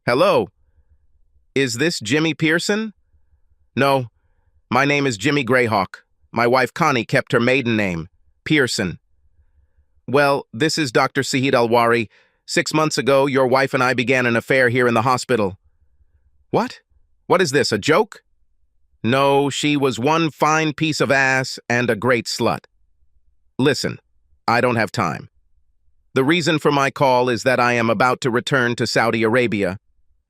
Hello, is this Jimmy Pearson? No, my name is Jimmy Greyhawk. My wife Connie kept her maiden name, Pearson. Well, this is Dr. Sahid Alwari. 6 months ago, your wife and I began an affair here in the hospital. What? What is this, a joke? No, she was one fine piece of ass and a great slut. Listen, I don't have time. The reason for my call is that I am about to return to Saudi Arabia,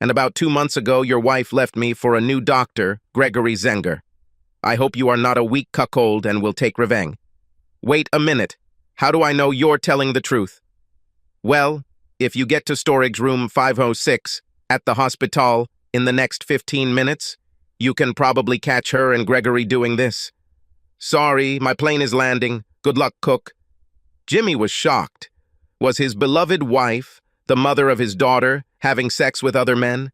and about 2 months ago your wife left me for a new doctor, Gregory Zenger. I hope you are not a weak cuckold and will take revenge. Wait a minute. How do I know you're telling the truth? Well, if you get to storage room 506 at the hospital in the next 15 minutes, you can probably catch her and Gregory doing this. Sorry, my plane is landing. Good luck, cook. Jimmy was shocked. Was his beloved wife, the mother of his daughter, having sex with other men?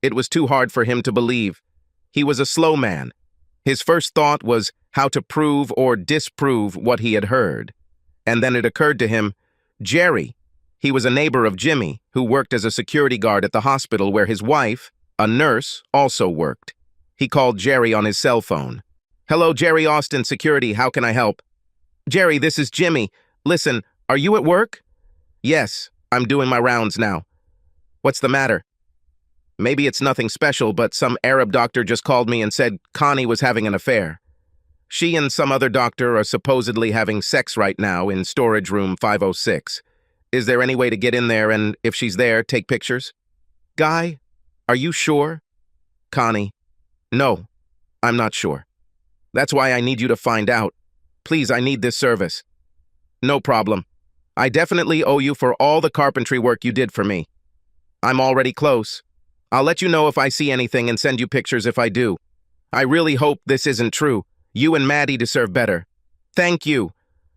It was too hard for him to believe. He was a slow man. His first thought was how to prove or disprove what he had heard. And then it occurred to him, Jerry. He was a neighbor of Jimmy, who worked as a security guard at the hospital where his wife, a nurse, also worked. He called Jerry on his cell phone. Hello, Jerry Austin Security, how can I help? Jerry, this is Jimmy. Listen, are you at work? Yes, I'm doing my rounds now. What's the matter? Maybe it's nothing special, but some Arab doctor just called me and said Connie was having an affair. She and some other doctor are supposedly having sex right now in storage room 506. Is there any way to get in there and, if she's there, take pictures? Guy, are you sure? Connie, no, I'm not sure. That's why I need you to find out. Please, I need this service. No problem. I definitely owe you for all the carpentry work you did for me. I'm already close. I'll let you know if I see anything and send you pictures if I do. I really hope this isn't true. You and Maddie deserve better. Thank you.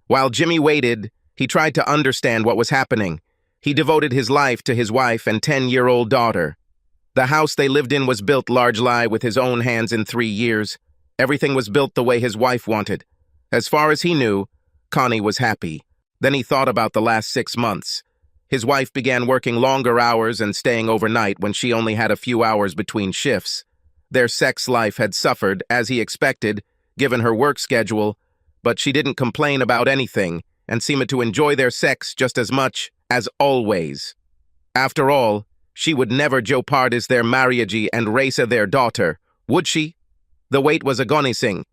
While Jimmy waited, he tried to understand what was happening. He devoted his life to his wife and 10-year-old daughter. The house they lived in was built largely with his own hands in 3 years. Everything was built the way his wife wanted. As far as he knew, Connie was happy. Then he thought about the last 6 months. His wife began working longer hours and staying overnight when she only had a few hours between shifts. Their sex life had suffered, as he expected, given her work schedule, but she didn't complain about anything and seemed to enjoy their sex just as much as always. After all, she would never jeopardize their marriage and raise their daughter, would she? The wait was agonizing.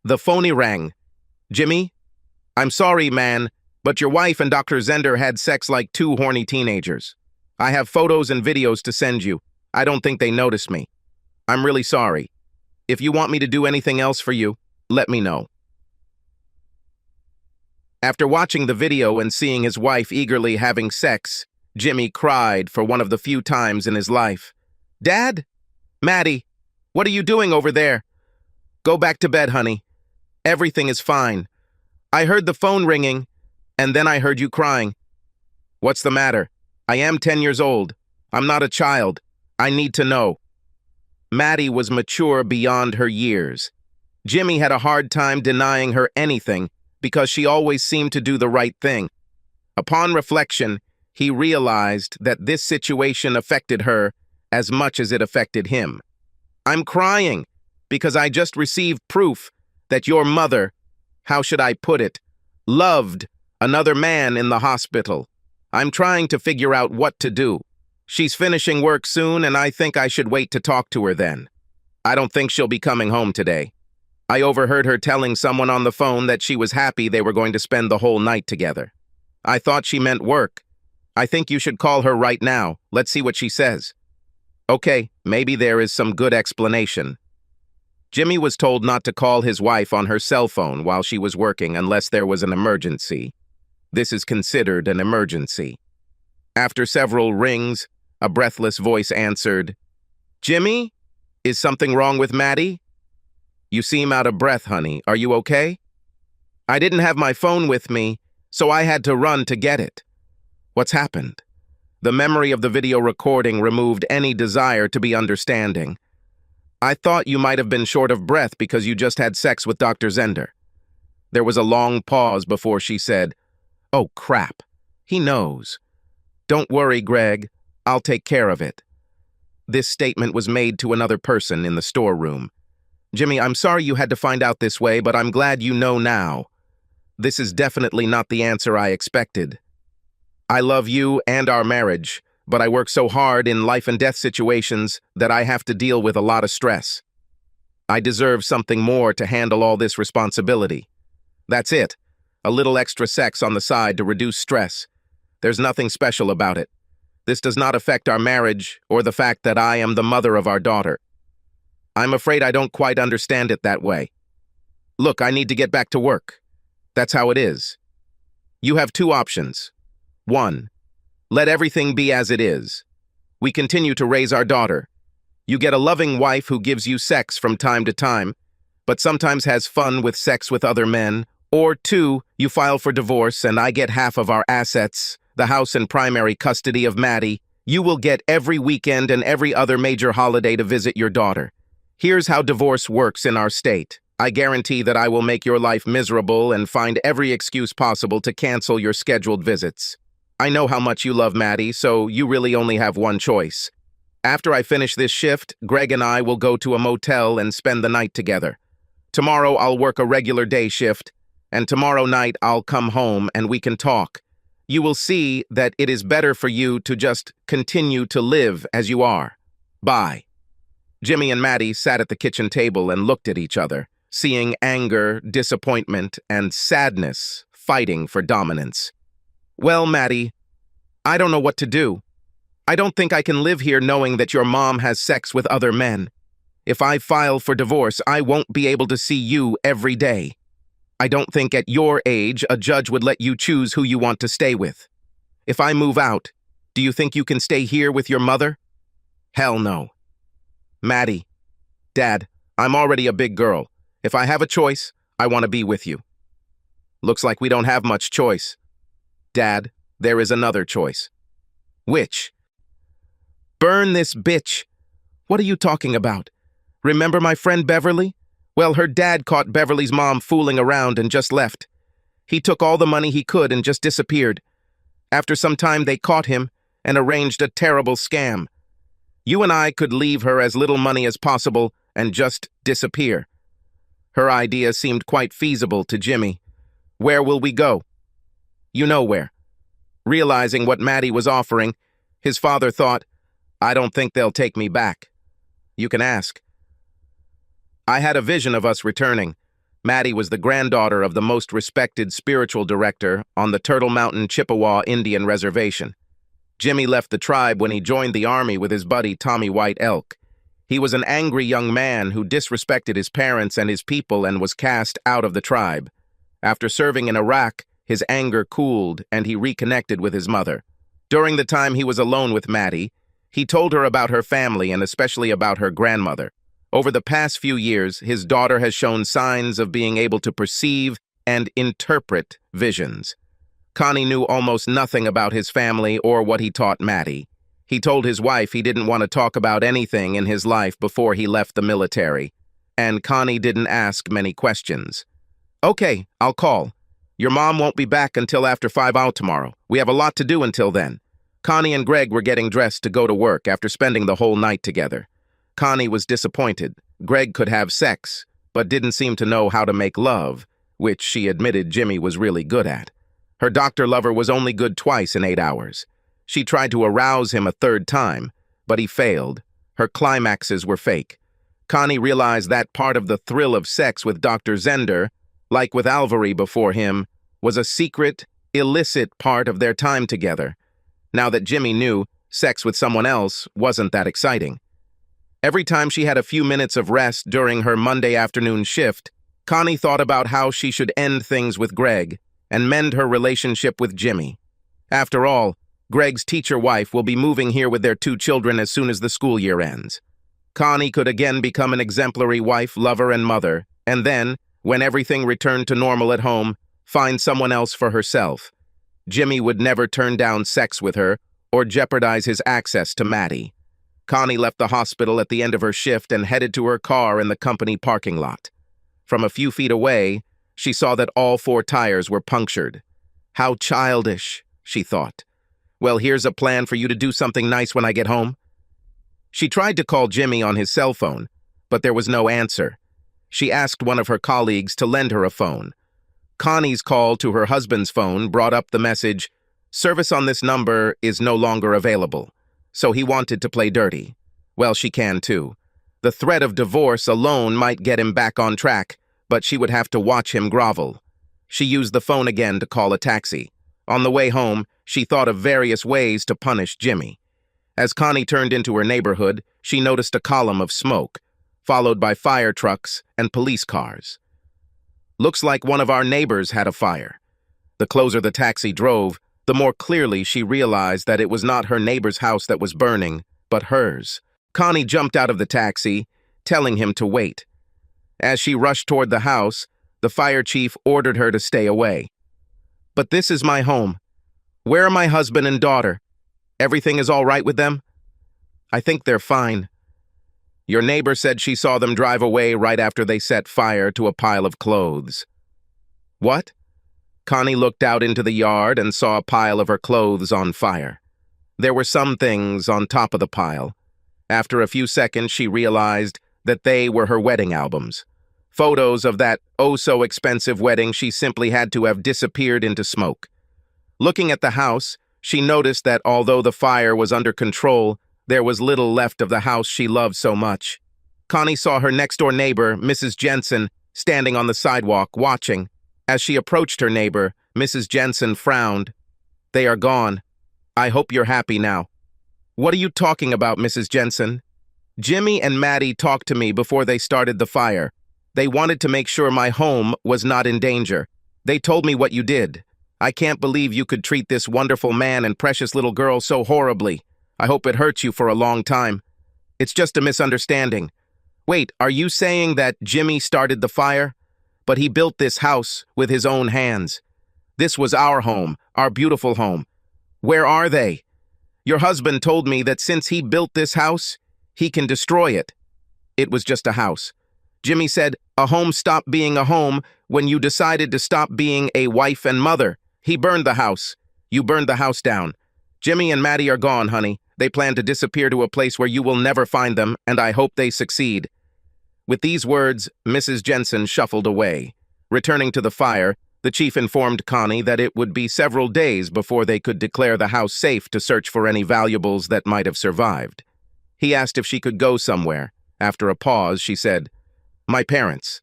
The phone rang. Jimmy? I'm sorry, man, but your wife and Dr. Zender had sex like two horny teenagers. I have photos and videos to send you. I don't think they noticed me. I'm really sorry. If you want me to do anything else for you, let me know. After watching the video and seeing his wife eagerly having sex, Jimmy cried for one of the few times in his life. Dad? Maddie, what are you doing over there? Go back to bed, honey. Everything is fine. I heard the phone ringing, and then I heard you crying. What's the matter? I am 10 years old. I'm not a child. I need to know. Maddie was mature beyond her years. Jimmy had a hard time denying her anything because she always seemed to do the right thing. Upon reflection, he realized that this situation affected her as much as it affected him. I'm crying because I just received proof that your mother, how should I put it, loved another man in the hospital. I'm trying to figure out what to do. She's finishing work soon, and I think I should wait to talk to her then. I don't think she'll be coming home today. I overheard her telling someone on the phone that she was happy they were going to spend the whole night together. I thought she meant work. I think you should call her right now. Let's see what she says. Okay, maybe there is some good explanation. Jimmy was told not to call his wife on her cell phone while she was working unless there was an emergency. This is considered an emergency. After several rings, a breathless voice answered, Jimmy? Is something wrong with Maddie? You seem out of breath, honey. Are you okay? I didn't have my phone with me, so I had to run to get it. What's happened? The memory of the video recording removed any desire to be understanding. I thought you might have been short of breath because you just had sex with Dr. Zender. There was a long pause before she said, Oh, crap. He knows. Don't worry, Greg. I'll take care of it. This statement was made to another person in the storeroom. Jimmy, I'm sorry you had to find out this way, but I'm glad you know now. This is definitely not the answer I expected. I love you and our marriage, but I work so hard in life and death situations that I have to deal with a lot of stress. I deserve something more to handle all this responsibility. That's it. A little extra sex on the side to reduce stress. There's nothing special about it. This does not affect our marriage or the fact that I am the mother of our daughter. I'm afraid I don't quite understand it that way. Look, I need to get back to work. That's how it is. You have two options. 1. Let everything be as it is. We continue to raise our daughter. You get a loving wife who gives you sex from time to time, but sometimes has fun with sex with other men. Or 2, you file for divorce and I get half of our assets, the house and primary custody of Maddie. You will get every weekend and every other major holiday to visit your daughter. Here's how divorce works in our state. I guarantee that I will make your life miserable and find every excuse possible to cancel your scheduled visits. I know how much you love Maddie, so you really only have one choice. After I finish this shift, Greg and I will go to a motel and spend the night together. Tomorrow I'll work a regular day shift, and tomorrow night I'll come home and we can talk. You will see that it is better for you to just continue to live as you are. Bye. Jimmy and Maddie sat at the kitchen table and looked at each other, seeing anger, disappointment, and sadness fighting for dominance. Well, Maddie, I don't know what to do. I don't think I can live here knowing that your mom has sex with other men. If I file for divorce, I won't be able to see you every day. I don't think at your age a judge would let you choose who you want to stay with. If I move out, do you think you can stay here with your mother? Hell no. Maddie, Dad, I'm already a big girl. If I have a choice, I want to be with you. Looks like we don't have much choice. Dad, there is another choice. Which? Burn this bitch. What are you talking about? Remember my friend Beverly? Well, her dad caught Beverly's mom fooling around and just left. He took all the money he could and just disappeared. After some time, they caught him and arranged a terrible scam. You and I could leave her as little money as possible and just disappear. Her idea seemed quite feasible to Jimmy. Where will we go? You know where. Realizing what Maddie was offering, his father thought, I don't think they'll take me back. You can ask. I had a vision of us returning. Maddie was the granddaughter of the most respected spiritual director on the Turtle Mountain Chippewa Indian Reservation. Jimmy left the tribe when he joined the army with his buddy Tommy White Elk. He was an angry young man who disrespected his parents and his people and was cast out of the tribe. After serving in Iraq, his anger cooled and he reconnected with his mother. During the time he was alone with Maddie, he told her about her family and especially about her grandmother. Over the past few years, his daughter has shown signs of being able to perceive and interpret visions. Connie knew almost nothing about his family or what he taught Maddie. He told his wife he didn't want to talk about anything in his life before he left the military, and Connie didn't ask many questions. Okay, I'll call. Your mom won't be back until after 5 out tomorrow. We have a lot to do until then. Connie and Greg were getting dressed to go to work after spending the whole night together. Connie was disappointed. Greg could have sex, but didn't seem to know how to make love, which she admitted Jimmy was really good at. Her doctor lover was only good twice in 8 hours. She tried to arouse him a third time, but he failed. Her climaxes were fake. Connie realized that part of the thrill of sex with Dr. Zender, like with Alvari before him, was a secret, illicit part of their time together. Now that Jimmy knew, sex with someone else wasn't that exciting. Every time she had a few minutes of rest during her Monday afternoon shift, Connie thought about how she should end things with Greg and mend her relationship with Jimmy. After all, Greg's teacher wife will be moving here with their 2 children as soon as the school year ends. Connie could again become an exemplary wife, lover, and mother, and then, when everything returned to normal at home, find someone else for herself. Jimmy would never turn down sex with her or jeopardize his access to Maddie. Connie left the hospital at the end of her shift and headed to her car in the company parking lot. From a few feet away, she saw that all 4 tires were punctured. How childish, she thought. Well, here's a plan for you to do something nice when I get home. She tried to call Jimmy on his cell phone, but there was no answer. She asked one of her colleagues to lend her a phone. Connie's call to her husband's phone brought up the message, "Service on this number is no longer available." So he wanted to play dirty. Well, she can too. The threat of divorce alone might get him back on track, but she would have to watch him grovel. She used the phone again to call a taxi. On the way home, she thought of various ways to punish Jimmy. As Connie turned into her neighborhood, she noticed a column of smoke, followed by fire trucks and police cars. Looks like one of our neighbors had a fire. The closer the taxi drove, the more clearly she realized that it was not her neighbor's house that was burning, but hers. Connie jumped out of the taxi, telling him to wait. As she rushed toward the house, the fire chief ordered her to stay away. "But this is my home. Where are my husband and daughter? Everything is all right with them?" "I think they're fine." "Your neighbor said she saw them drive away right after they set fire to a pile of clothes." "What?" Connie looked out into the yard and saw a pile of her clothes on fire. There were some things on top of the pile. After a few seconds, she realized that they were her wedding albums. Photos of that oh-so-expensive wedding she simply had to have disappeared into smoke. Looking at the house, she noticed that although the fire was under control, there was little left of the house she loved so much. Connie saw her next-door neighbor, Mrs. Jensen, standing on the sidewalk, watching. As she approached her neighbor, Mrs. Jensen frowned. "They are gone. I hope you're happy now." "What are you talking about, Mrs. Jensen?" "Jimmy and Maddie talked to me before they started the fire. They wanted to make sure my home was not in danger. They told me what you did. I can't believe you could treat this wonderful man and precious little girl so horribly. I hope it hurts you for a long time. It's just a misunderstanding." "Wait, are you saying that Jimmy started the fire? But he built this house with his own hands. This was our home, our beautiful home. Where are they? Your husband told me that since he built this house, he can destroy it." "It was just a house." Jimmy said, "A home stopped being a home when you decided to stop being a wife and mother. He burned the house. You burned the house down. Jimmy and Maddie are gone, honey. They plan to disappear to a place where you will never find them, and I hope they succeed." With these words, Mrs. Jensen shuffled away. Returning to the fire, the chief informed Connie that it would be several days before they could declare the house safe to search for any valuables that might have survived. He asked if she could go somewhere. After a pause, she said, "My parents."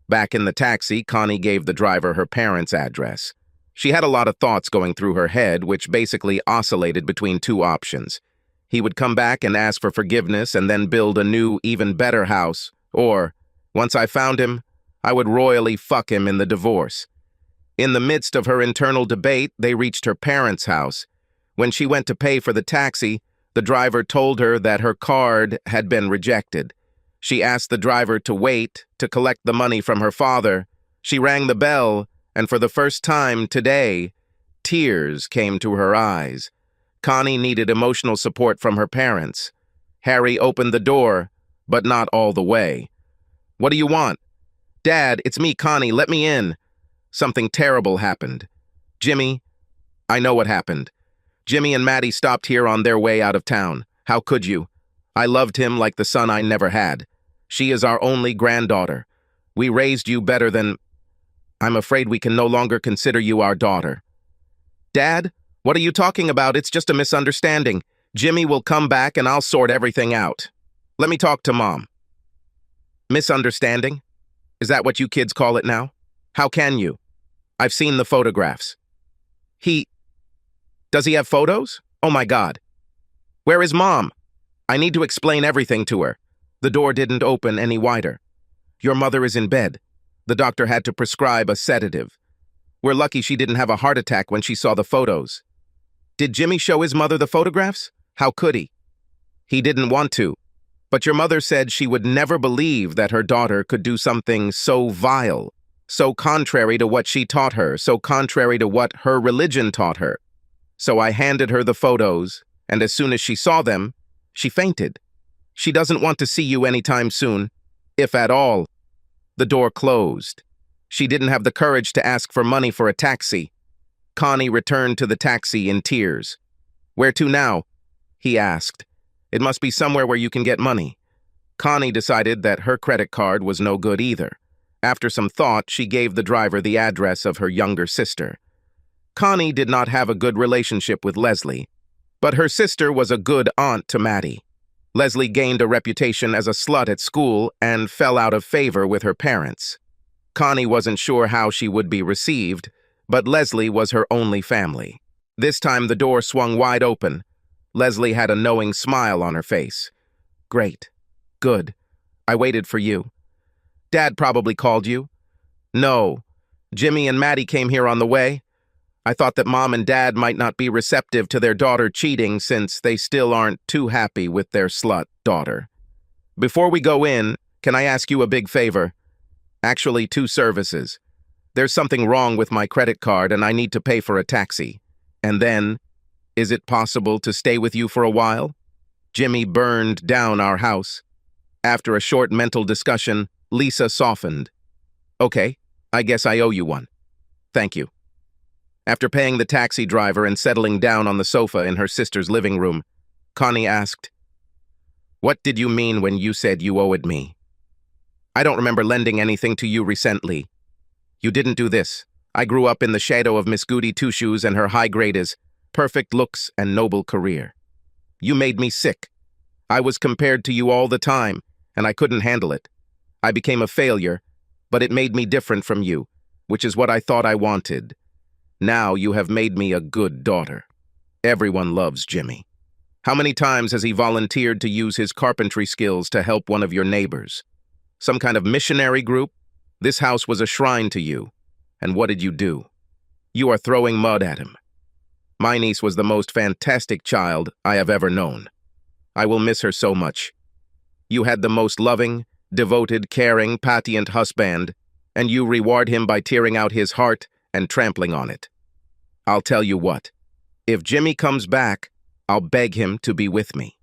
Back in the taxi, Connie gave the driver her parents' address. She had a lot of thoughts going through her head, which basically oscillated between two options. He would come back and ask for forgiveness and then build a new, even better house. Or, once I found him, I would royally fuck him in the divorce. In the midst of her internal debate, they reached her parents' house. When she went to pay for the taxi, the driver told her that her card had been rejected. She asked the driver to wait to collect the money from her father. She rang the bell, and for the first time today, tears came to her eyes. Connie needed emotional support from her parents. Harry opened the door, but not all the way. "What do you want?" "Dad, it's me, Connie. Let me in." "Something terrible happened." "Jimmy, I know what happened. Jimmy and Maddie stopped here on their way out of town. How could you? I loved him like the son I never had. She is our only granddaughter. We raised you better than... I'm afraid we can no longer consider you our daughter." "Dad, what are you talking about? It's just a misunderstanding. Jimmy will come back and I'll sort everything out. Let me talk to Mom." "Misunderstanding? Is that what you kids call it now? How can you? I've seen the photographs." Does he have photos? Oh my God. Where is Mom? I need to explain everything to her." The door didn't open any wider. "Your mother is in bed. The doctor had to prescribe a sedative. We're lucky she didn't have a heart attack when she saw the photos." "Did Jimmy show his mother the photographs? How could he?" "He didn't want to. But your mother said she would never believe that her daughter could do something so vile, so contrary to what she taught her, so contrary to what her religion taught her. So I handed her the photos, and as soon as she saw them, she fainted. She doesn't want to see you anytime soon, if at all." The door closed. She didn't have the courage to ask for money for a taxi. Connie returned to the taxi in tears. "Where to now?" he asked. It must be somewhere where you can get money. Connie decided that her credit card was no good either. After some thought, she gave the driver the address of her younger sister. Connie did not have a good relationship with Leslie, but her sister was a good aunt to Maddie. Leslie gained a reputation as a slut at school and fell out of favor with her parents. Connie wasn't sure how she would be received, but Leslie was her only family. This time the door swung wide open. Leslie had a knowing smile on her face. "Great. Good. I waited for you. Dad probably called you." "No. Jimmy and Maddie came here on the way. I thought that Mom and Dad might not be receptive to their daughter cheating since they still aren't too happy with their slut daughter. Before we go in, can I ask you a big favor? Actually, 2 services. There's something wrong with my credit card and I need to pay for a taxi. And then, is it possible to stay with you for a while? Jimmy burned down our house. After a short mental discussion, Lisa softened. Okay, I guess I owe you one. Thank you. After paying the taxi driver and settling down on the sofa in her sister's living room, Connie asked, "What did you mean when you said you owed me? I don't remember lending anything to you recently. You didn't do this. I grew up in the shadow of Miss Goody Two-Shoes and her high grades, perfect looks and noble career. You made me sick. I was compared to you all the time, and I couldn't handle it. I became a failure, but it made me different from you, which is what I thought I wanted. Now you have made me a good daughter. Everyone loves Jimmy. How many times has he volunteered to use his carpentry skills to help one of your neighbors? Some kind of missionary group? This house was a shrine to you. And what did you do? You are throwing mud at him. My niece was the most fantastic child I have ever known. I will miss her so much. You had the most loving, devoted, caring, patient husband, and you reward him by tearing out his heart and trampling on it. I'll tell you what. If Jimmy comes back, I'll beg him to be with me.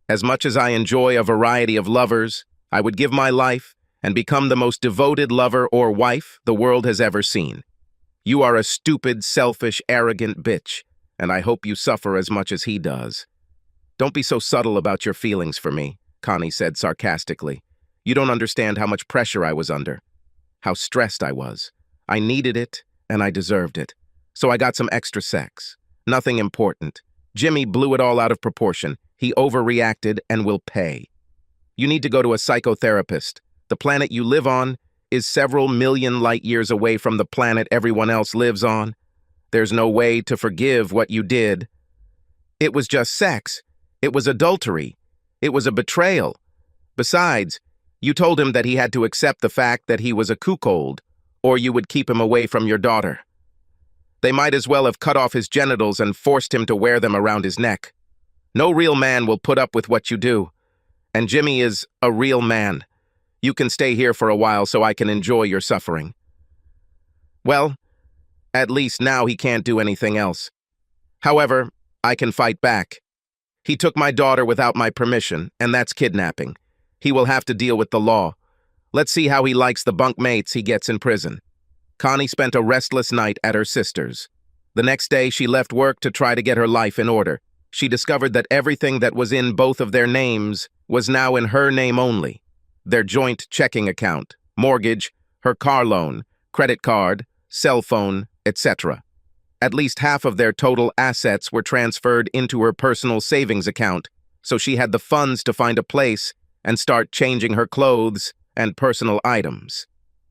As much as I enjoy a variety of lovers, I would give my life and become the most devoted lover or wife the world has ever seen. You are a stupid, selfish, arrogant bitch, and I hope you suffer as much as he does. Don't be so subtle about your feelings for me, Connie said sarcastically. You don't understand how much pressure I was under, how stressed I was. I needed it, and I deserved it. So I got some extra sex. Nothing important. Jimmy blew it all out of proportion. He overreacted and will pay. You need to go to a psychotherapist. The planet you live on is several million light years away from the planet everyone else lives on. There's no way to forgive what you did. It was just sex. It was adultery. It was a betrayal. Besides, you told him that he had to accept the fact that he was a cuckold, or you would keep him away from your daughter. They might as well have cut off his genitals and forced him to wear them around his neck. No real man will put up with what you do. And Jimmy is a real man. You can stay here for a while so I can enjoy your suffering. Well, at least now he can't do anything else. However, I can fight back. He took my daughter without my permission, and that's kidnapping. He will have to deal with the law. Let's see how he likes the bunk mates he gets in prison. Connie spent a restless night at her sister's. The next day, she left work to try to get her life in order. She discovered that everything that was in both of their names was now in her name only. Their joint checking account, mortgage, her car loan, credit card, cell phone, etc. At least half of their total assets were transferred into her personal savings account, so she had the funds to find a place and start changing her clothes and personal items.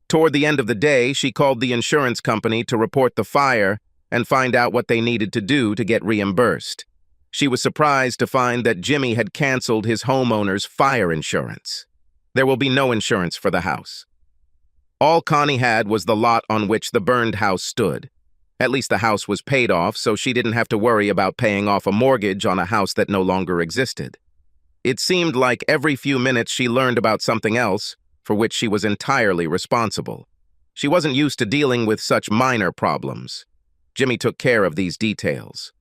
Toward the end of the day, she called the insurance company to report the fire and find out what they needed to do to get reimbursed. She was surprised to find that Jimmy had canceled his homeowner's fire insurance. There will be no insurance for the house. All Connie had was the lot on which the burned house stood. At least the house was paid off, so she didn't have to worry about paying off a mortgage on a house that no longer existed. It seemed like every few minutes she learned about something else, for which she was entirely responsible. She wasn't used to dealing with such minor problems. Jimmy took care of these details.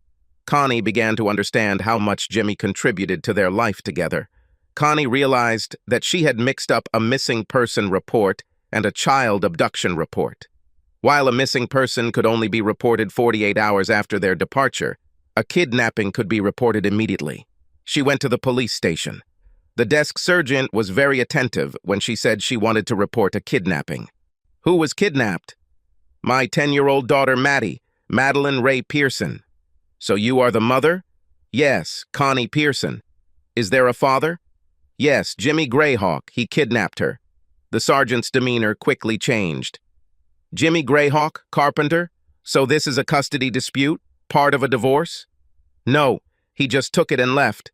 Connie began to understand how much Jimmy contributed to their life together. Connie realized that she had mixed up a missing person report and a child abduction report. While a missing person could only be reported 48 hours after their departure, a kidnapping could be reported immediately. She went to the police station. The desk sergeant was very attentive when she said she wanted to report a kidnapping. Who was kidnapped? My 10-year-old daughter, Madeline Ray Pearson. So you are the mother? Yes, Connie Pearson. Is there a father? Yes, Jimmy Greyhawk. He kidnapped her. The sergeant's demeanor quickly changed. Jimmy Greyhawk, carpenter? So this is a custody dispute? Part of a divorce? No, he just took it and left.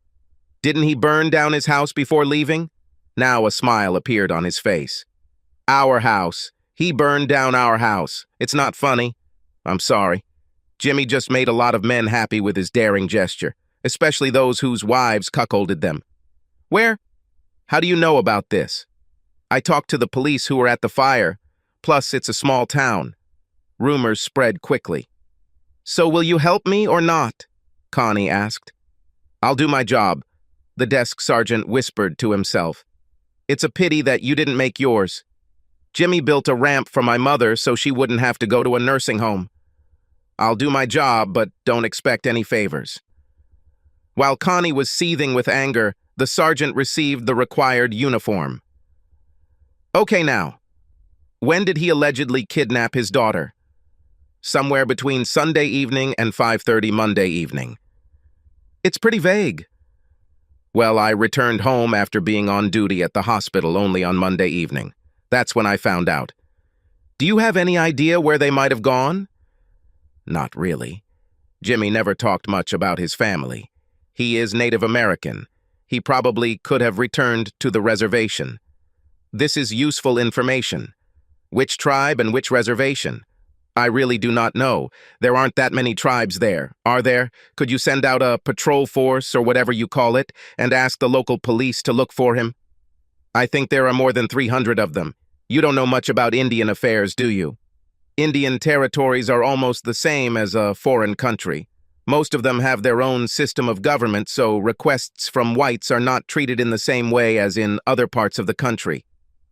Didn't he burn down his house before leaving? Now a smile appeared on his face. Our house. He burned down our house. It's not funny. I'm sorry. Jimmy just made a lot of men happy with his daring gesture, especially those whose wives cuckolded them. Where? How do you know about this? I talked to the police who were at the fire. Plus, it's a small town. Rumors spread quickly. So will you help me or not? Connie asked. I'll do my job, the desk sergeant whispered to himself. It's a pity that you didn't make yours. Jimmy built a ramp for my mother so she wouldn't have to go to a nursing home. I'll do my job, but don't expect any favors. While Connie was seething with anger, the sergeant received the required uniform. Okay now. When did he allegedly kidnap his daughter? Somewhere between Sunday evening and 5:30 Monday evening. It's pretty vague. Well, I returned home after being on duty at the hospital only on Monday evening. That's when I found out. Do you have any idea where they might have gone? Not really. Jimmy never talked much about his family. He is Native American. He probably could have returned to the reservation. This is useful information. Which tribe and which reservation? I really do not know. There aren't that many tribes there, are there? Could you send out a patrol force or whatever you call it and ask the local police to look for him? I think there are more than 300 of them. You don't know much about Indian affairs, do you? Indian territories are almost the same as a foreign country. Most of them have their own system of government, so requests from whites are not treated in the same way as in other parts of the country.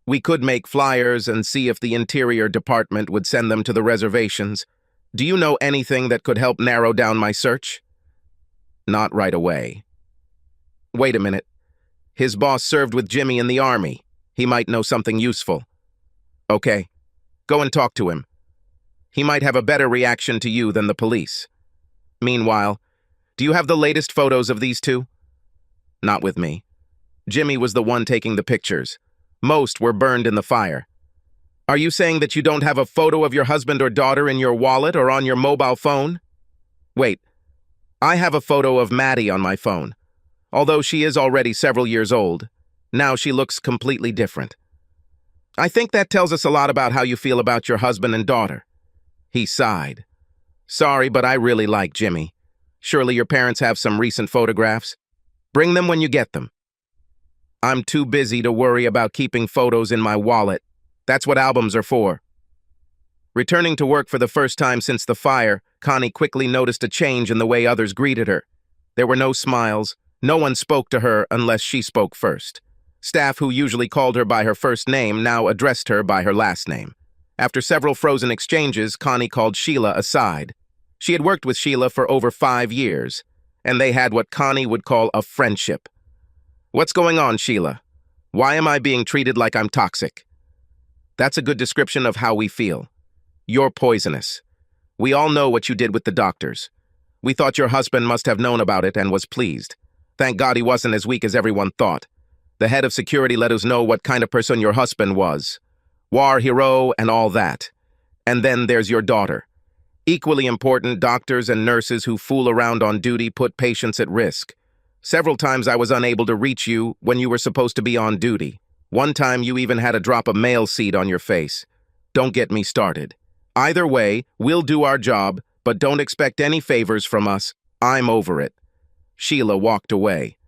We could make flyers and see if the Interior Department would send them to the reservations. Do you know anything that could help narrow down my search? Not right away. Wait a minute. His boss served with Jimmy in the army. He might know something useful. Okay, go and talk to him. He might have a better reaction to you than the police. Meanwhile, do you have the latest photos of these two? Not with me. Jimmy was the one taking the pictures. Most were burned in the fire. Are you saying that you don't have a photo of your husband or daughter in your wallet or on your mobile phone? Wait, I have a photo of Maddie on my phone. Although she is already several years old, now she looks completely different. I think that tells us a lot about how you feel about your husband and daughter. He sighed. Sorry, but I really like Jimmy. Surely your parents have some recent photographs. Bring them when you get them. I'm too busy to worry about keeping photos in my wallet. That's what albums are for. Returning to work for the first time since the fire, Connie quickly noticed a change in the way others greeted her. There were no smiles. No one spoke to her unless she spoke first. Staff who usually called her by her first name now addressed her by her last name. After several frozen exchanges, Connie called Sheila aside. She had worked with Sheila for over 5 years, and they had what Connie would call a friendship. What's going on, Sheila? Why am I being treated like I'm toxic? That's a good description of how we feel. You're poisonous. We all know what you did with the doctors. We thought your husband must have known about it and was pleased. Thank God he wasn't as weak as everyone thought. The head of security let us know what kind of person your husband was. War hero and all that. And then there's your daughter. Equally important, doctors and nurses who fool around on duty put patients at risk. Several times I was unable to reach you when you were supposed to be on duty. One time you even had a drop of male seed on your face. Don't get me started. Either way, we'll do our job, but don't expect any favors from us. I'm over it. Sheila walked away.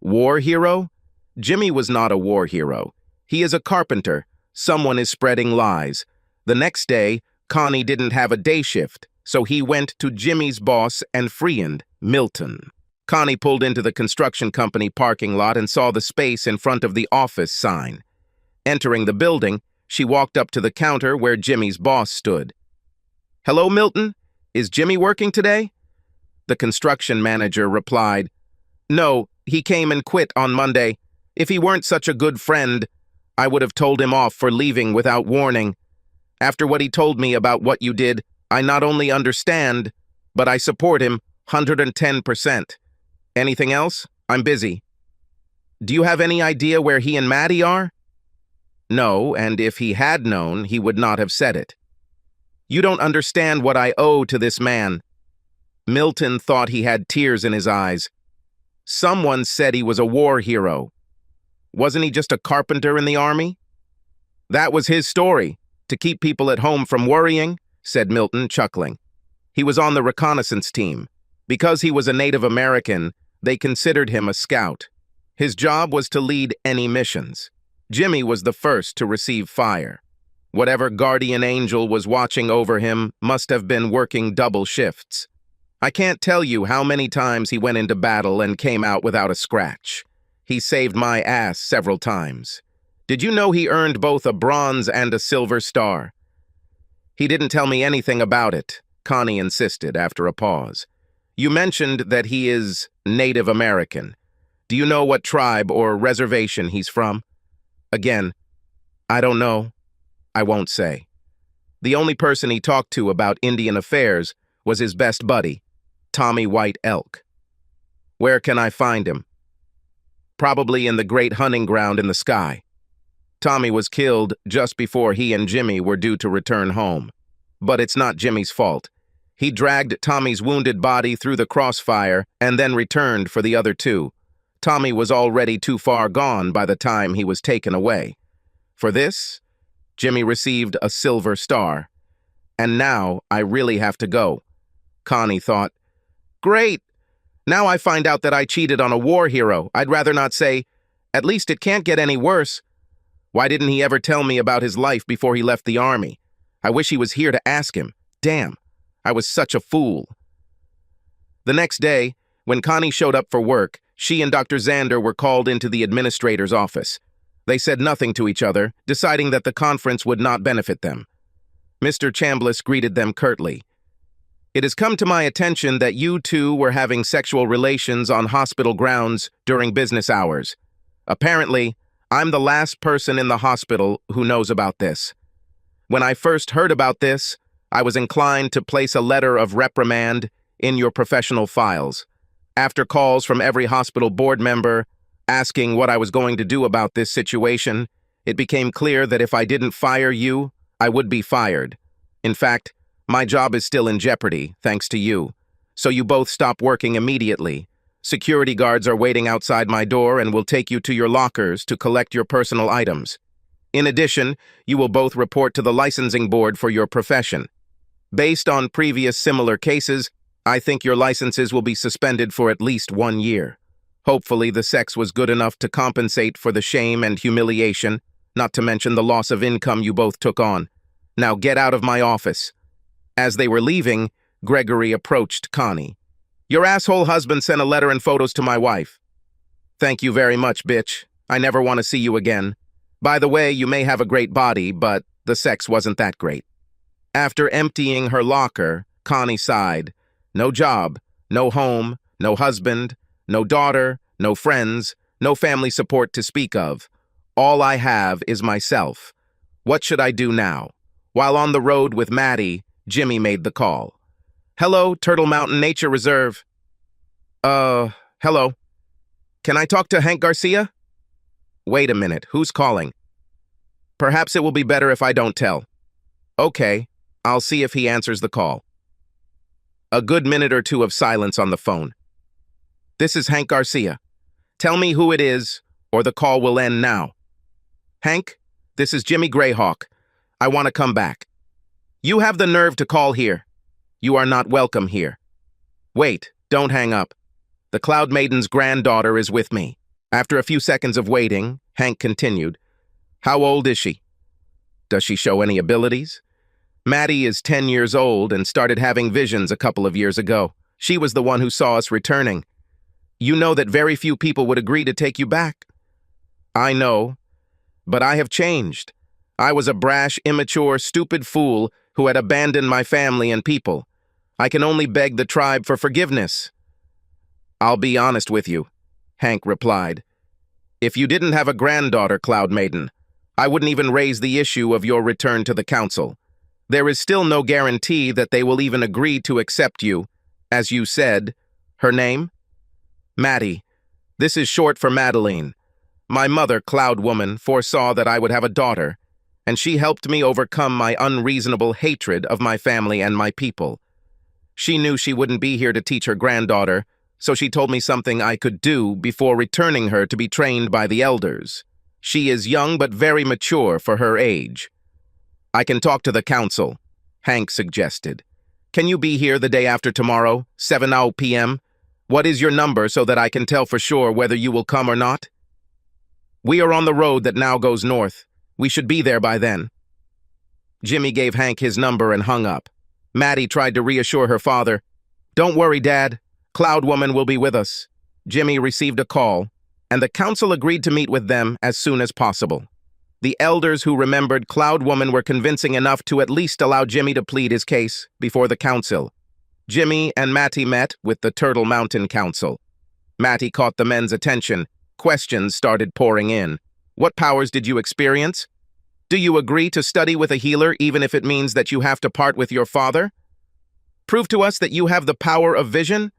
War hero? Jimmy was not a war hero. He is a carpenter. Someone is spreading lies. The next day, Connie didn't have a day shift, so he went to Jimmy's boss and friend, Milton. Connie pulled into the construction company parking lot and saw the space in front of the office sign. Entering the building, she walked up to the counter where Jimmy's boss stood. Hello, Milton? Is Jimmy working today? The construction manager replied, No, He came and quit on Monday. If he weren't such a good friend, I would have told him off for leaving without warning. After what he told me about what you did, I not only understand, but I support him 110%. Anything else? I'm busy. Do you have any idea where he and Maddie are? No, and if he had known, he would not have said it. You don't understand what I owe to this man. Milton thought he had tears in his eyes. Someone said he was a war hero. Wasn't he just a carpenter in the army? That was his story, to keep people at home from worrying, said Milton, chuckling. He was on the reconnaissance team. Because he was a Native American, they considered him a scout. His job was to lead any missions. Jimmy was the first to receive fire. Whatever guardian angel was watching over him must have been working double shifts. I can't tell you how many times he went into battle and came out without a scratch. He saved my ass several times. Did you know he earned both a bronze and a silver star? He didn't tell me anything about it, Connie insisted after a pause. You mentioned that he is Native American. Do you know what tribe or reservation he's from? Again, I don't know. I won't say. The only person he talked to about Indian affairs was his best buddy, Tommy White Elk. Where can I find him? Probably in the great hunting ground in the sky. Tommy was killed just before he and Jimmy were due to return home. But it's not Jimmy's fault. He dragged Tommy's wounded body through the crossfire and then returned for the other two. Tommy was already too far gone by the time he was taken away. For this, Jimmy received a silver star. And now I really have to go. Connie thought, great. Now I find out that I cheated on a war hero. I'd rather not say, at least it can't get any worse. Why didn't he ever tell me about his life before he left the army? I wish he was here to ask him. Damn, I was such a fool. The next day, when Connie showed up for work, she and Dr. Zander were called into the administrator's office. They said nothing to each other, deciding that the conference would not benefit them. Mr. Chambliss greeted them curtly. It has come to my attention that you two were having sexual relations on hospital grounds during business hours. Apparently, I'm the last person in the hospital who knows about this. When I first heard about this, I was inclined to place a letter of reprimand in your professional files. After calls from every hospital board member asking what I was going to do about this situation, it became clear that if I didn't fire you, I would be fired. In fact, my job is still in jeopardy, thanks to you. So you both stop working immediately. Security guards are waiting outside my door and will take you to your lockers to collect your personal items. In addition, you will both report to the licensing board for your profession. Based on previous similar cases, I think your licenses will be suspended for at least 1 year. Hopefully, the sex was good enough to compensate for the shame and humiliation, not to mention the loss of income you both took on. Now get out of my office. As they were leaving, Gregory approached Connie. Your asshole husband sent a letter and photos to my wife. Thank you very much, bitch. I never want to see you again. By the way, you may have a great body, but the sex wasn't that great. After emptying her locker, Connie sighed. No job, no home, no husband, no daughter, no friends, no family support to speak of. All I have is myself. What should I do now? While on the road with Maddie, Jimmy made the call. Hello, Turtle Mountain Nature Reserve. Hello. Can I talk to Hank Garcia? Wait a minute, who's calling? Perhaps it will be better if I don't tell. Okay, I'll see if he answers the call. A good minute or two of silence on the phone. This is Hank Garcia. Tell me who it is, or the call will end now. Hank, this is Jimmy Greyhawk. I want to come back. You have the nerve to call here. You are not welcome here. Wait, don't hang up. The Cloud Maiden's granddaughter is with me. After a few seconds of waiting, Hank continued. How old is she? Does she show any abilities? Maddie is 10 years old and started having visions a couple of years ago. She was the one who saw us returning. You know that very few people would agree to take you back. I know, but I have changed. I was a brash, immature, stupid fool who had abandoned my family and people. I can only beg the tribe for forgiveness. I'll be honest with you. Hank replied. If you didn't have a granddaughter, Cloud Maiden, I wouldn't even raise the issue of your return to the council. There is still no guarantee that they will even agree to accept you. As you said, her name? Maddie. This is short for Madeline. My mother, Cloud Woman, foresaw that I would have a daughter, and she helped me overcome my unreasonable hatred of my family and my people. She knew she wouldn't be here to teach her granddaughter, so she told me something I could do before returning her to be trained by the elders. She is young but very mature for her age. I can talk to the council, Hank suggested. Can you be here the day after tomorrow, 7 p.m.? What is your number so that I can tell for sure whether you will come or not? We are on the road that now goes north. We should be there by then. Jimmy gave Hank his number and hung up. Maddie tried to reassure her father. Don't worry, Dad. Cloud Woman will be with us. Jimmy received a call, and the council agreed to meet with them as soon as possible. The elders who remembered Cloud Woman were convincing enough to at least allow Jimmy to plead his case before the council. Jimmy and Matty met with the Turtle Mountain Council. Matty caught the men's attention. Questions started pouring in. What powers did you experience? Do you agree to study with a healer even if it means that you have to part with your father? Prove to us that you have the power of vision?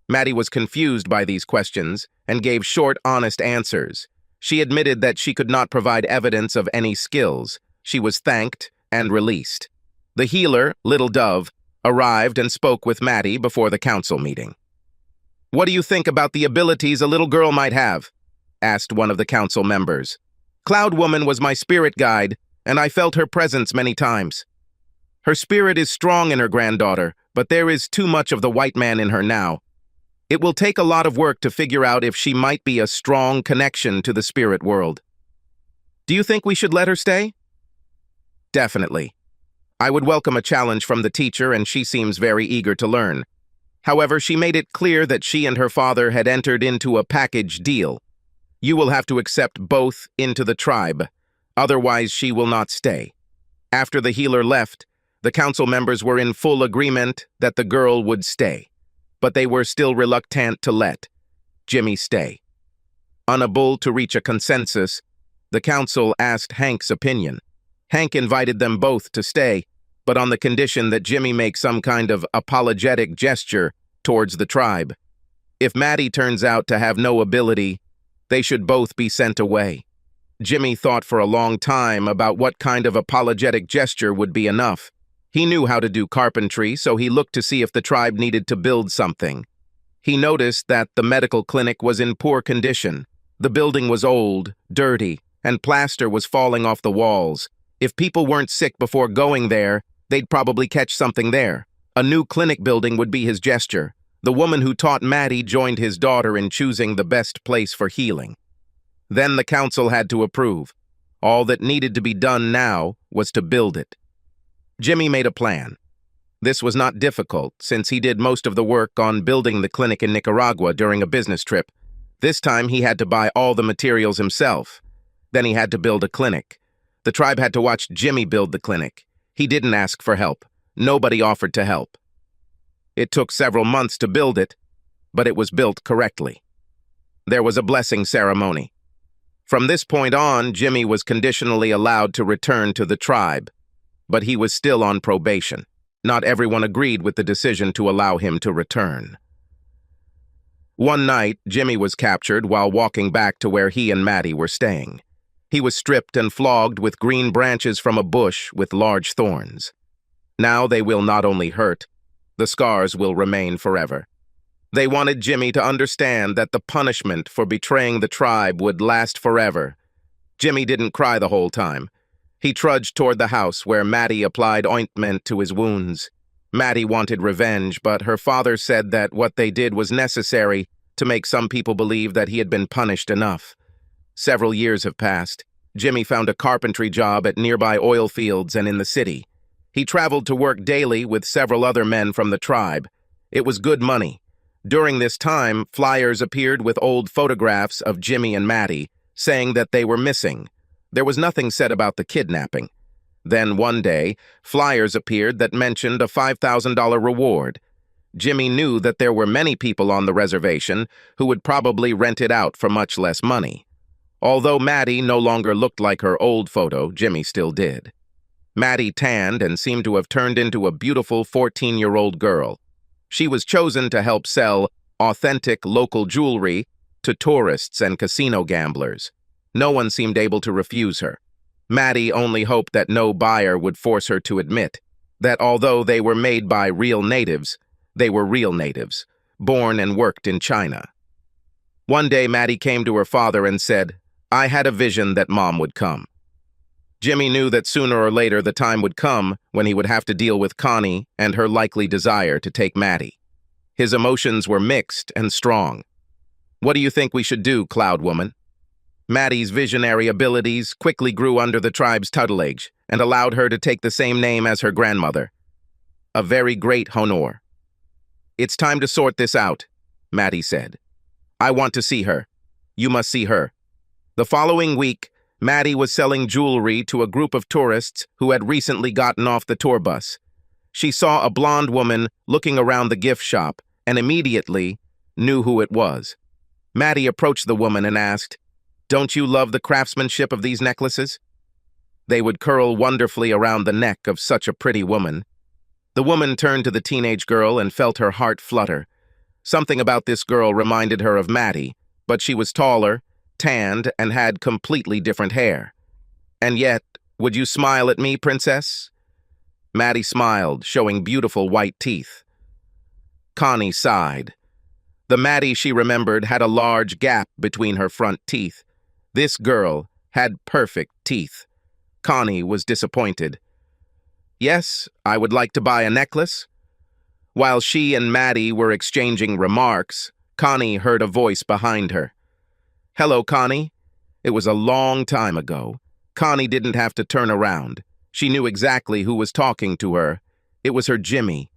Matty was confused by these questions and gave short, honest answers. She admitted that she could not provide evidence of any skills. She was thanked and released. The healer, Little Dove, arrived and spoke with Matty before the council meeting. What do you think about the abilities a little girl might have? Asked one of the council members. Cloud Woman was my spirit guide, and I felt her presence many times. Her spirit is strong in her granddaughter, but there is too much of the white man in her now. It will take a lot of work to figure out if she might be a strong connection to the spirit world. Do you think we should let her stay? Definitely. I would welcome a challenge from the teacher, and she seems very eager to learn. However, she made it clear that she and her father had entered into a package deal. You will have to accept both into the tribe, otherwise she will not stay. After the healer left, the council members were in full agreement that the girl would stay, but they were still reluctant to let Jimmy stay. Unable to reach a consensus, the council asked Hank's opinion. Hank invited them both to stay, but on the condition that Jimmy make some kind of apologetic gesture towards the tribe. If Maddie turns out to have no ability, they should both be sent away. Jimmy thought for a long time about what kind of apologetic gesture would be enough. He knew how to do carpentry, so he looked to see if the tribe needed to build something. He noticed that the medical clinic was in poor condition. The building was old, dirty, and plaster was falling off the walls. If people weren't sick before going there, they'd probably catch something there. A new clinic building would be his gesture. The woman who taught Maddie joined his daughter in choosing the best place for healing. Then the council had to approve. All that needed to be done now was to build it. Jimmy made a plan. This was not difficult, since he did most of the work on building the clinic in Nicaragua during a business trip. This time he had to buy all the materials himself. Then he had to build a clinic. The tribe had to watch Jimmy build the clinic. He didn't ask for help. Nobody offered to help. It took several months to build it, but it was built correctly. There was a blessing ceremony. From this point on, Jimmy was conditionally allowed to return to the tribe, but he was still on probation. Not everyone agreed with the decision to allow him to return. One night, Jimmy was captured while walking back to where he and Maddie were staying. He was stripped and flogged with green branches from a bush with large thorns. Now they will not only hurt, the scars will remain forever. They wanted Jimmy to understand that the punishment for betraying the tribe would last forever. Jimmy didn't cry the whole time. He trudged toward the house where Maddie applied ointment to his wounds. Maddie wanted revenge, but her father said that what they did was necessary to make some people believe that he had been punished enough. Several years have passed. Jimmy found a carpentry job at nearby oil fields and in the city. He traveled to work daily with several other men from the tribe. It was good money. During this time, flyers appeared with old photographs of Jimmy and Maddie, saying that they were missing. There was nothing said about the kidnapping. Then one day, flyers appeared that mentioned a $5,000 reward. Jimmy knew that there were many people on the reservation who would probably rent it out for much less money. Although Maddie no longer looked like her old photo, Jimmy still did. Maddie tanned and seemed to have turned into a beautiful 14-year-old girl. She was chosen to help sell authentic local jewelry to tourists and casino gamblers. No one seemed able to refuse her. Maddie only hoped that no buyer would force her to admit that although they were made by real natives, they were real natives, born and worked in China. One day, Maddie came to her father and said, "I had a vision that Mom would come." Jimmy knew that sooner or later the time would come when he would have to deal with Connie and her likely desire to take Maddie. His emotions were mixed and strong. "What do you think we should do, Cloud Woman?" Maddie's visionary abilities quickly grew under the tribe's tutelage and allowed her to take the same name as her grandmother. A very great honor. "It's time to sort this out," Maddie said. "I want to see her. You must see her." The following week, Maddie was selling jewelry to a group of tourists who had recently gotten off the tour bus. She saw a blonde woman looking around the gift shop and immediately knew who it was. Maddie approached the woman and asked, "Don't you love the craftsmanship of these necklaces? They would curl wonderfully around the neck of such a pretty woman." The woman turned to the teenage girl and felt her heart flutter. Something about this girl reminded her of Maddie, but she was taller, tanned, and had completely different hair. "And yet, would you smile at me, princess?" Maddie smiled, showing beautiful white teeth. Connie sighed. The Maddie she remembered had a large gap between her front teeth. This girl had perfect teeth. Connie was disappointed. "Yes, I would like to buy a necklace." While she and Maddie were exchanging remarks, Connie heard a voice behind her. "Hello, Connie." It was a long time ago. Connie didn't have to turn around. She knew exactly who was talking to her. It was her Jimmy.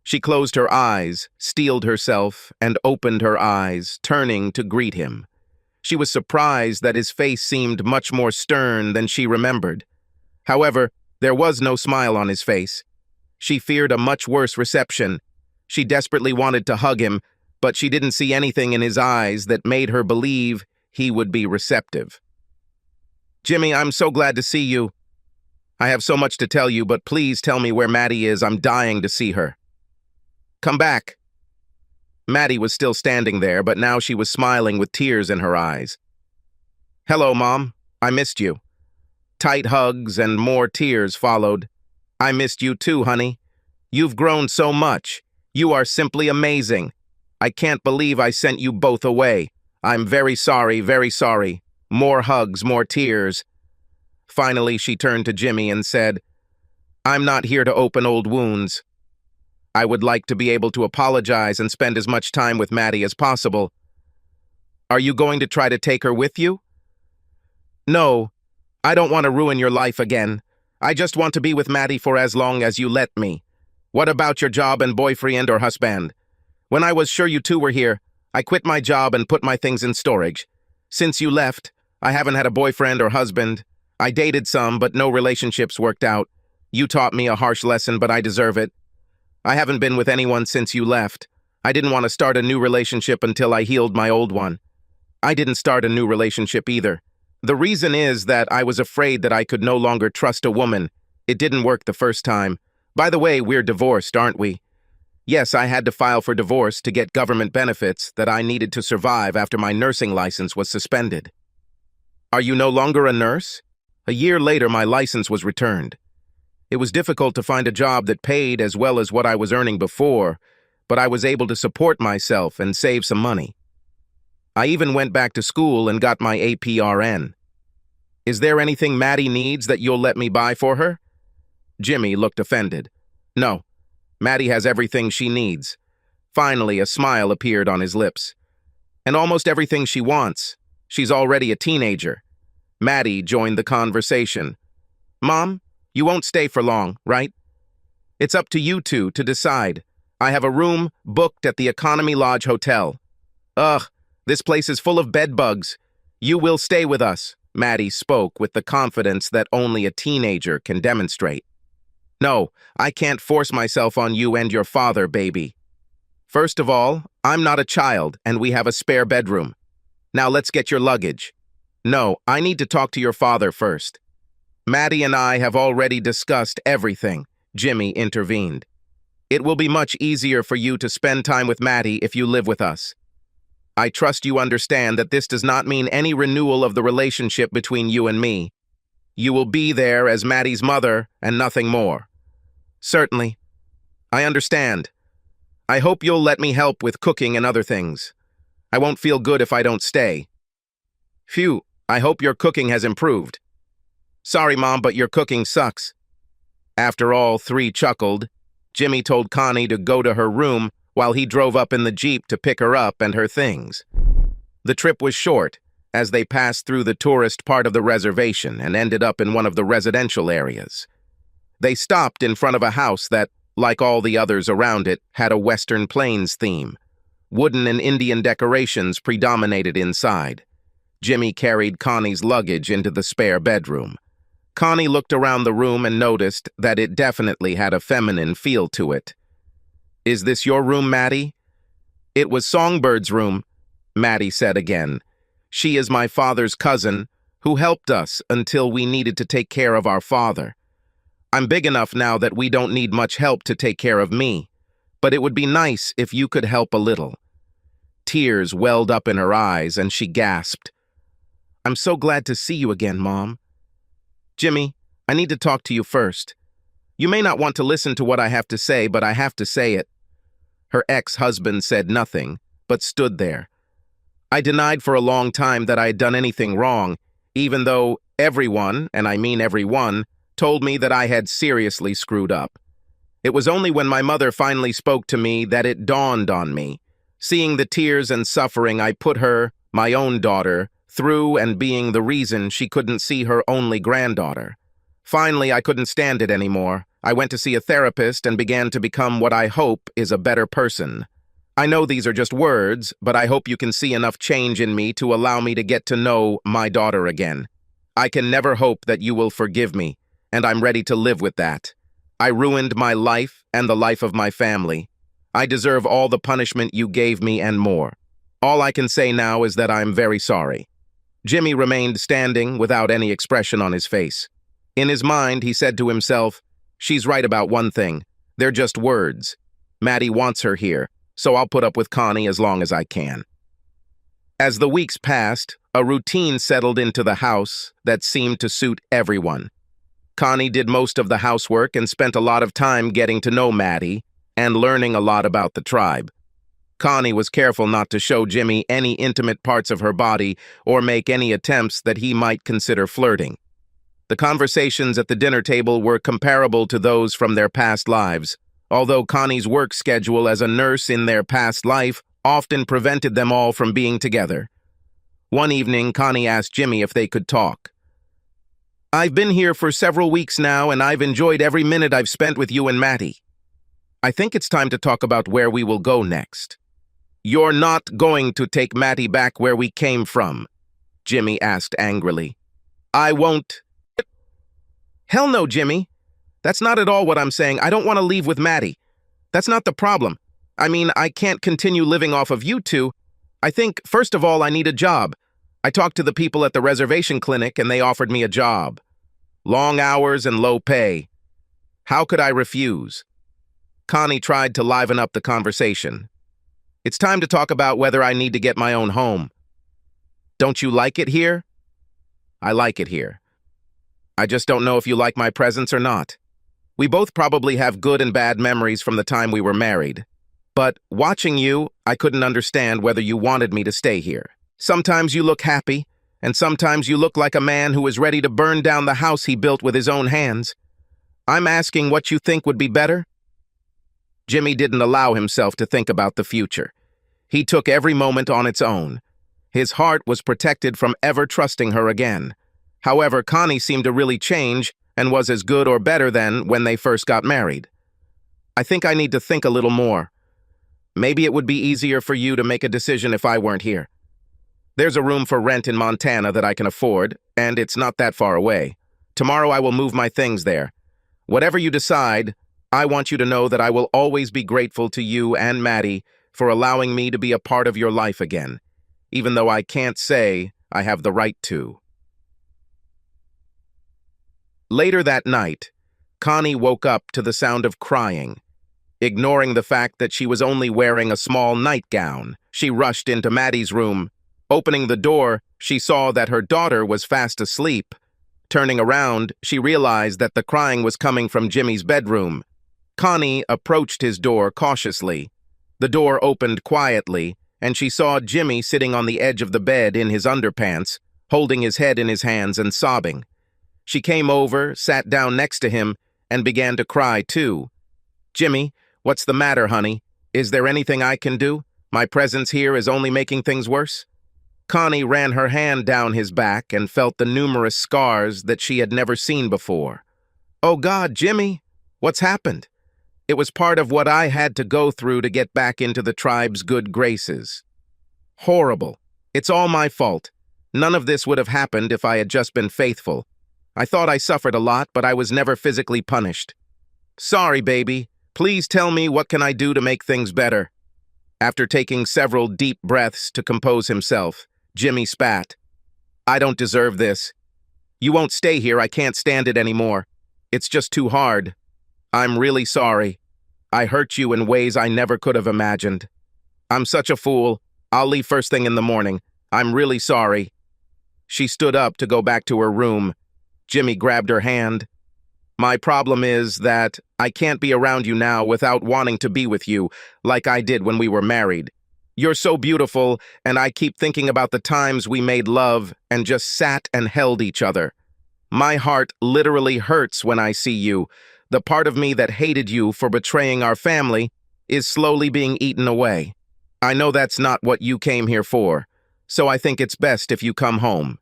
She closed her eyes, steeled herself, and opened her eyes, turning to greet him. She was surprised that his face seemed much more stern than she remembered. However, there was no smile on his face. She feared a much worse reception. She desperately wanted to hug him, but she didn't see anything in his eyes that made her believe he would be receptive. "Jimmy, I'm so glad to see you. I have so much to tell you, but please tell me where Maddie is. I'm dying to see her." "Come back." Maddie was still standing there, but now she was smiling with tears in her eyes. "Hello, Mom. I missed you." Tight hugs and more tears followed. "I missed you too, honey. You've grown so much. You are simply amazing. I can't believe I sent you both away. I'm very sorry, very sorry." More hugs, more tears. Finally, she turned to Jimmy and said, "I'm not here to open old wounds. I would like to be able to apologize and spend as much time with Maddie as possible. Are you going to try to take her with you?" "No, I don't want to ruin your life again. I just want to be with Maddie for as long as you let me. What about your job and boyfriend or husband? When I was sure you two were here, I quit my job and put my things in storage. Since you left, I haven't had a boyfriend or husband. I dated some, but no relationships worked out. You taught me a harsh lesson, but I deserve it. I haven't been with anyone since you left. I didn't want to start a new relationship until I healed my old one. I didn't start a new relationship either. The reason is that I was afraid that I could no longer trust a woman. It didn't work the first time. By the way, we're divorced, aren't we? Yes, I had to file for divorce to get government benefits that I needed to survive after my nursing license was suspended." "Are you no longer a nurse?" "A year later, my license was returned. It was difficult to find a job that paid as well as what I was earning before, but I was able to support myself and save some money. I even went back to school and got my APRN. Is there anything Maddie needs that you'll let me buy for her?" Jimmy looked offended. "No, Maddie has everything she needs." Finally, a smile appeared on his lips. "And almost everything she wants. She's already a teenager." Maddie joined the conversation. "Mom, you won't stay for long, right? It's up to you two to decide. I have a room booked at the Economy Lodge Hotel." "Ugh, this place is full of bed bugs. You will stay with us," Maddie spoke with the confidence that only a teenager can demonstrate. "No, I can't force myself on you and your father, baby." First of all, I'm not a child, and we have a spare bedroom. Now let's get your luggage. No, I need to talk to your father first. Maddie and I have already discussed everything, Jimmy intervened. It will be much easier for you to spend time with Maddie if you live with us. I trust you understand that this does not mean any renewal of the relationship between you and me. You will be there as Maddie's mother and nothing more. Certainly. I understand. I hope you'll let me help with cooking and other things. I won't feel good if I don't stay. Phew, I hope your cooking has improved. Sorry, Mom, but your cooking sucks. After all three chuckled, Jimmy told Connie to go to her room while he drove up in the Jeep to pick her up and her things. The trip was short, as they passed through the tourist part of the reservation and ended up in one of the residential areas. They stopped in front of a house that, like all the others around it, had a Western Plains theme. Wooden and Indian decorations predominated inside. Jimmy carried Connie's luggage into the spare bedroom. Connie looked around the room and noticed that it definitely had a feminine feel to it. Is this your room, Maddie? It was Songbird's room, Maddie said again. She is my father's cousin, who helped us until we needed to take care of our father. I'm big enough now that we don't need much help to take care of me, but it would be nice if you could help a little. Tears welled up in her eyes and she gasped. I'm so glad to see you again, Mom. Jimmy, I need to talk to you first. You may not want to listen to what I have to say, but I have to say it. Her ex-husband said nothing, but stood there. I denied for a long time that I had done anything wrong, even though everyone, and I mean everyone, told me that I had seriously screwed up. It was only when my mother finally spoke to me that it dawned on me. Seeing the tears and suffering I put her, my own daughter, through and being the reason she couldn't see her only granddaughter. Finally, I couldn't stand it anymore. I went to see a therapist and began to become what I hope is a better person. I know these are just words, but I hope you can see enough change in me to allow me to get to know my daughter again. I can never hope that you will forgive me, and I'm ready to live with that. I ruined my life and the life of my family. I deserve all the punishment you gave me and more. All I can say now is that I'm very sorry. Jimmy remained standing without any expression on his face. In his mind, he said to himself, she's right about one thing. They're just words. Maddie wants her here, so I'll put up with Connie as long as I can. As the weeks passed, a routine settled into the house that seemed to suit everyone. Connie did most of the housework and spent a lot of time getting to know Maddie and learning a lot about the tribe. Connie was careful not to show Jimmy any intimate parts of her body or make any attempts that he might consider flirting. The conversations at the dinner table were comparable to those from their past lives, although Connie's work schedule as a nurse in their past life often prevented them all from being together. One evening, Connie asked Jimmy if they could talk. I've been here for several weeks now, and I've enjoyed every minute I've spent with you and Maddie. I think it's time to talk about where we will go next. You're not going to take Maddie back where we came from, Jimmy asked angrily. I won't. Hell no, Jimmy. That's not at all what I'm saying. I don't want to leave with Maddie. That's not the problem. I mean, I can't continue living off of you two. I think, first of all, I need a job. I talked to the people at the reservation clinic and they offered me a job. Long hours and low pay. How could I refuse? Connie tried to liven up the conversation. It's time to talk about whether I need to get my own home. Don't you like it here? I like it here. I just don't know if you like my presence or not. We both probably have good and bad memories from the time we were married. But watching you, I couldn't understand whether you wanted me to stay here. Sometimes you look happy, and sometimes you look like a man who is ready to burn down the house he built with his own hands. I'm asking what you think would be better? Jimmy didn't allow himself to think about the future. He took every moment on its own. His heart was protected from ever trusting her again. However, Connie seemed to really change and was as good or better than when they first got married. I think I need to think a little more. Maybe it would be easier for you to make a decision if I weren't here. There's a room for rent in Montana that I can afford, and it's not that far away. Tomorrow I will move my things there. Whatever you decide, I want you to know that I will always be grateful to you and Maddie for allowing me to be a part of your life again, even though I can't say I have the right to. Later that night, Connie woke up to the sound of crying. Ignoring the fact that she was only wearing a small nightgown, she rushed into Maddie's room. Opening the door, she saw that her daughter was fast asleep. Turning around, she realized that the crying was coming from Jimmy's bedroom. Connie approached his door cautiously. The door opened quietly, and she saw Jimmy sitting on the edge of the bed in his underpants, holding his head in his hands and sobbing. She came over, sat down next to him, and began to cry too. "Jimmy, what's the matter, honey? Is there anything I can do? My presence here is only making things worse." Connie ran her hand down his back and felt the numerous scars that she had never seen before. "Oh God, Jimmy, what's happened?" "It was part of what I had to go through to get back into the tribe's good graces." "Horrible. It's all my fault. None of this would have happened if I had just been faithful. I thought I suffered a lot, but I was never physically punished." "Sorry, baby. Please tell me, what can I do to make things better?" After taking several deep breaths to compose himself, Jimmy spat. "I don't deserve this. You won't stay here. I can't stand it anymore. It's just too hard. I'm really sorry. I hurt you in ways I never could have imagined. I'm such a fool. I'll leave first thing in the morning. I'm really sorry." She stood up to go back to her room. Jimmy grabbed her hand. "My problem is that I can't be around you now without wanting to be with you, like I did when we were married. You're so beautiful, and I keep thinking about the times we made love and just sat and held each other. My heart literally hurts when I see you. The part of me that hated you for betraying our family is slowly being eaten away. I know that's not what you came here for, so I think it's best if you come home.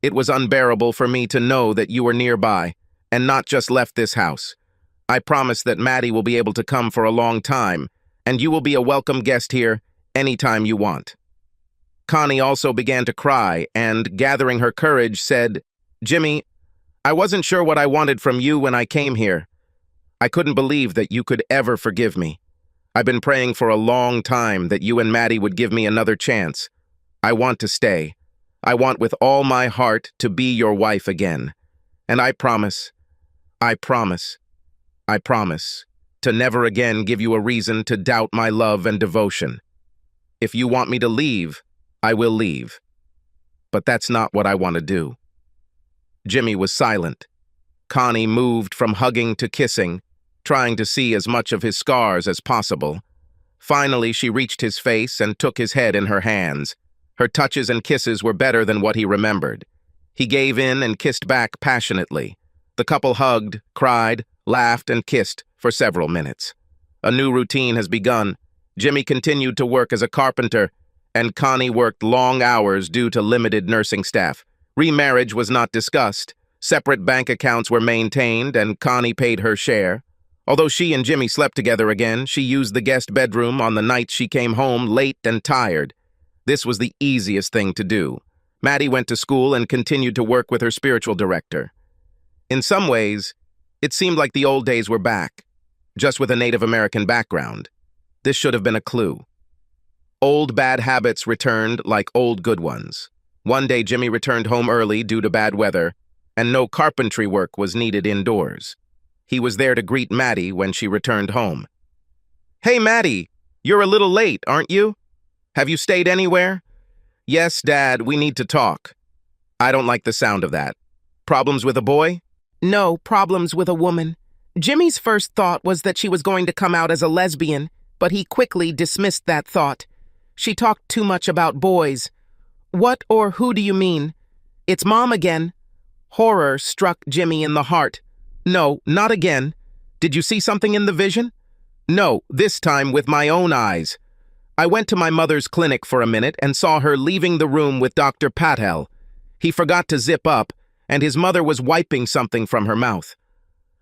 It was unbearable for me to know that you were nearby and not just left this house. I promise that Maddie will be able to come for a long time, and you will be a welcome guest here anytime you want." Connie also began to cry and, gathering her courage, said, "Jimmy, I wasn't sure what I wanted from you when I came here. I couldn't believe that you could ever forgive me. I've been praying for a long time that you and Maddie would give me another chance. I want to stay. I want with all my heart to be your wife again. And I promise to never again give you a reason to doubt my love and devotion. If you want me to leave, I will leave. But that's not what I want to do." Jimmy was silent. Connie moved from hugging to kissing, trying to see as much of his scars as possible. Finally, she reached his face and took his head in her hands. Her touches and kisses were better than what he remembered. He gave in and kissed back passionately. The couple hugged, cried, laughed, and kissed for several minutes. A new routine has begun. Jimmy continued to work as a carpenter, and Connie worked long hours due to limited nursing staff. Remarriage was not discussed. Separate bank accounts were maintained, and Connie paid her share. Although she and Jimmy slept together again, she used the guest bedroom on the nights she came home late and tired. This was the easiest thing to do. Maddie went to school and continued to work with her spiritual director. In some ways, it seemed like the old days were back, just with a Native American background. This should have been a clue. Old bad habits returned like old good ones. One day Jimmy returned home early due to bad weather, and no carpentry work was needed indoors. He was there to greet Maddie when she returned home. "Hey, Maddie, you're a little late, aren't you? Have you stayed anywhere?" "Yes, Dad, we need to talk." "I don't like the sound of that. Problems with a boy?" "No, problems with a woman." Jimmy's first thought was that she was going to come out as a lesbian, but he quickly dismissed that thought. She talked too much about boys. "What or who do you mean?" "It's Mom again." Horror struck Jimmy in the heart. "No, not again. Did you see something in the vision?" "No, this time with my own eyes. I went to my mother's clinic for a minute and saw her leaving the room with Dr. Patel. He forgot to zip up, and his mother was wiping something from her mouth.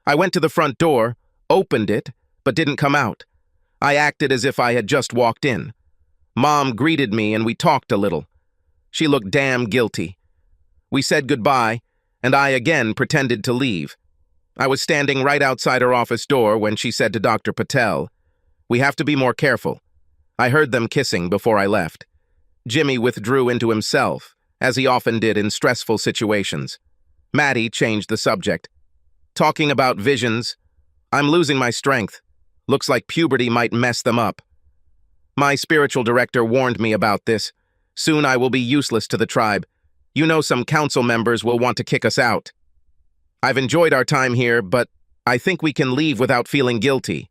I went to the front door, opened it, but didn't come out. I acted as if I had just walked in. Mom greeted me and we talked a little. She looked damn guilty. We said goodbye, and I again pretended to leave. I was standing right outside her office door when she said to Dr. Patel, "We have to be more careful. I heard them kissing before I left. Jimmy withdrew into himself, as he often did in stressful situations. Maddie changed the subject. Talking about visions, I'm losing my strength. Looks like puberty might mess them up. My spiritual director warned me about this. Soon I will be useless to the tribe. You know some council members will want to kick us out. I've enjoyed our time here, but I think we can leave without feeling guilty.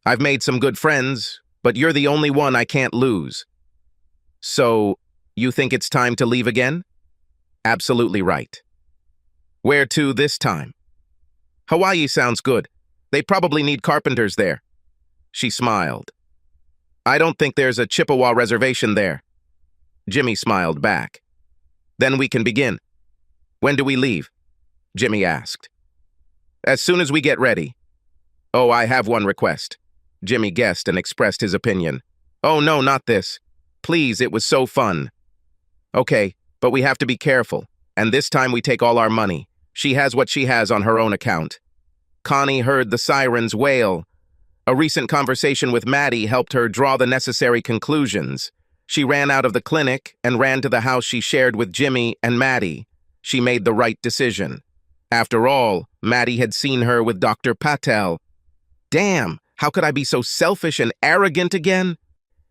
I've made some good friends, but you're the only one I can't lose. So, you think it's time to leave again? Absolutely right. Where to this time? Hawaii sounds good. They probably need carpenters there. She smiled. I don't think there's a Chippewa reservation there. Jimmy smiled back. Then we can begin. When do we leave? Jimmy asked. As soon as we get ready. Oh, I have one request. Jimmy guessed and expressed his opinion. Oh no, not this. Please, it was so fun. Okay, but we have to be careful, and this time we take all our money. She has what she has on her own account. Connie heard the sirens wail. A recent conversation with Maddie helped her draw the necessary conclusions. She ran out of the clinic and ran to the house she shared with Jimmy and Maddie. She made the right decision. After all, Maddie had seen her with Dr. Patel. Damn, how could I be so selfish and arrogant again?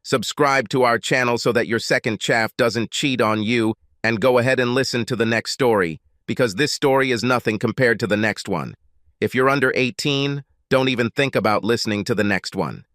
Subscribe to our channel so that your second chaff doesn't cheat on you, and go ahead and listen to the next story, because this story is nothing compared to the next one. If you're under 18, don't even think about listening to the next one.